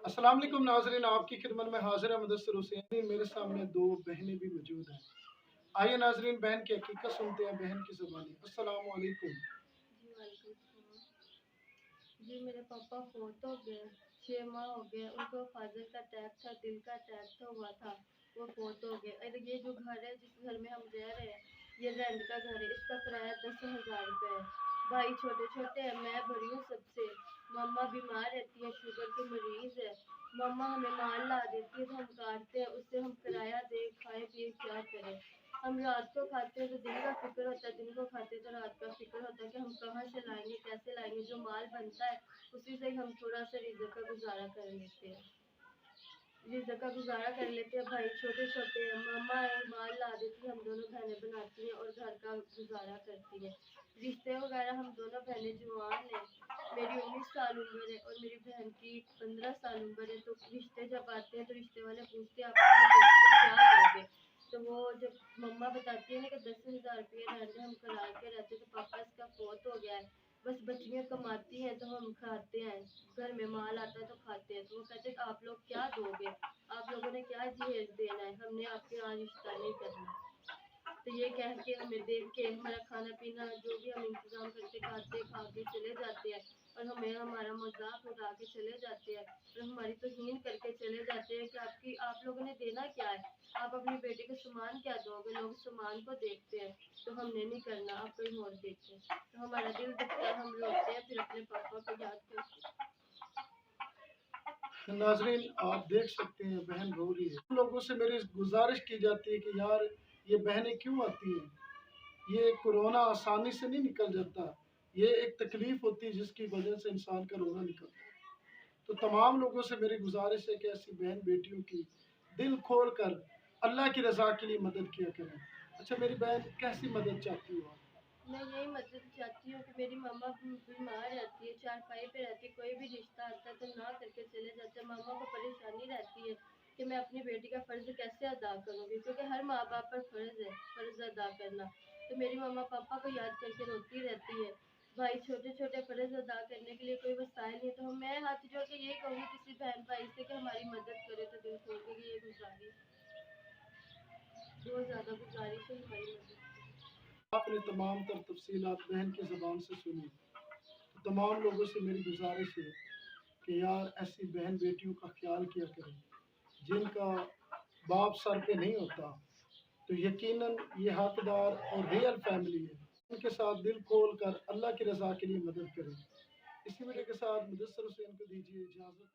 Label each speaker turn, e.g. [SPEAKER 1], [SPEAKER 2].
[SPEAKER 1] अस्सलाम वालेकुम नाज़रीन, आपकी खिदमत में हाजिर है मुदस्सिर हुसैन। मेरे सामने दो बहनें भी मौजूद हैं। आइए नाज़रीन, बहन की हकीकत सुनते हैं बहन की ज़ुबानी। अस्सलाम वालेकुम।
[SPEAKER 2] जी वालेकुम सलाम। जी मेरे पापा फोत हो गए, 6 माह हो गए। उनको फादर का अटैक था, दिल का अटैक था हुआ था, वो फोत हो गए। और ये जो घर है, जिस घर में हम रह रहे हैं, ये रेंट का घर है। इसका किराया 10,000 रुपये है। भाई छोटे छोटे हैं, मैं बड़ी हूँ सबसे। मम्मा बीमार रहती है, शुगर की मरीज है। मम्मा हमें माल ला देती है तो हम काटते हैं, उससे हम किराया दे खाए पिए क्या करें। हम रात को खाते हैं तो दिन का फिक्र होता है, दिन को खाते हैं तो रात का फिक्र होता है कि हम कहाँ से लाएंगे, कैसे लाएंगे। जो माल बनता है उसी से हम थोड़ा सा रिज़्क का गुजारा कर लेते हैं, रिज़्क का गुजारा कर लेते हैं। भाई छोटे छोटे हैं, मम्मा है माल ला देती है, हम दोनों बहनें बनाती हैं और घर का गुजारा करती हैं। रिश्ते वगैरह हम दोनों बहनें जवान हैं। मेरी 19 साल उम्र है और मेरी बहन की 15 साल उम्र है। तो रिश्ते जब आते हैं तो रिश्ते वाले पूछते हैं आप अपनी बेटी को क्या दोगे। तो वो जब मम्मा बताती है ना कि 10,000 रुपये रहते हम करा के रहते, तो पापा इसका फोत हो गया है, बस बच्चियाँ कमाती हैं तो हम खाते हैं, घर में माल आता है तो खाते हैं। तो वो कहते हैं आप लोग क्या दोगे, आप लोगों ने क्या जहेज देना है, हमने आपके यहाँ रिश्ता नहीं करना। तो ये कह के हमें देख के हमारा खाना पीना जो भी हम इंतजाम करके खाते खा के चले जाते हैं, और हमें हमारा मजाक उड़ा के चले जाते हैं, और हमारी तौहीन करके चले जाते हैं कि आपकी आप लोगों ने देना क्या है, आप अपनी बेटी को सामान क्या दोगे। लोग सामान को देखते हैं, तो हमने नहीं करना, आप कहीं और देखें। तो हमारा दिल दुखता है, हम रोते हैं फिर अपने पापा को याद करके।
[SPEAKER 1] नाज़रीन, आप देख सकते हैं बहन रो रही है। लोगों से मेरी गुजारिश की जाती है कि यार ये बहनें क्यों आती हैं। ये कोरोना आसानी से नहीं निकल जाता। ये एक तकलीफ होती है जिसकी वजह से इंसान का रोना निकलता है। तो तमाम लोगों से मेरी गुजारिश है कि ऐसी बहन बेटियों की दिल खोल कर अल्लाह की रज़ा के लिए मदद किया करें। अच्छा मेरी बहन, कैसी मदद चाहती हो आप?
[SPEAKER 2] मैं यही मदद चाहती हूँ कि मेरी मम्मा बीमार रहती है, चारपाई पे रहती है, कोई भी रिश्ता आता है तो ना करके चले जाते हैं। मम्मा को परेशानी रहती है कि मैं अपनी बेटी का फ़र्ज़ कैसे अदा करूँगी, क्योंकि हर माँ बाप पर फ़र्ज़ है फ़र्ज़ अदा करना। तो मेरी मम्मा पापा को याद करके रोती रहती है। भाई छोटे छोटे फ़र्ज़ अदा करने के लिए कोई वसाइल नहीं, तो मैं हाथ जोड़ के यही कहूँगी किसी बहन भाई से कि हमारी मदद करे। तो दिल खोल के ये गुजारिश, बहुत ज़्यादा गुजारिश है, हमारी मदद करें।
[SPEAKER 1] आपने तमाम तर तफसीलात बहन की ज़बान से सुनी। तो तमाम लोगों से मेरी गुजारिश है कि यार ऐसी बहन बेटियों का ख्याल किया करें जिनका बाप सर पे नहीं होता। तो यकीनन ये हकदार और रियल फैमिली है। उनके साथ दिल खोल कर अल्लाह की रज़ा के लिए मदद करें। इसी वीडियो के साथ मुदस्सिर हुसैन को दीजिए इजाज़त।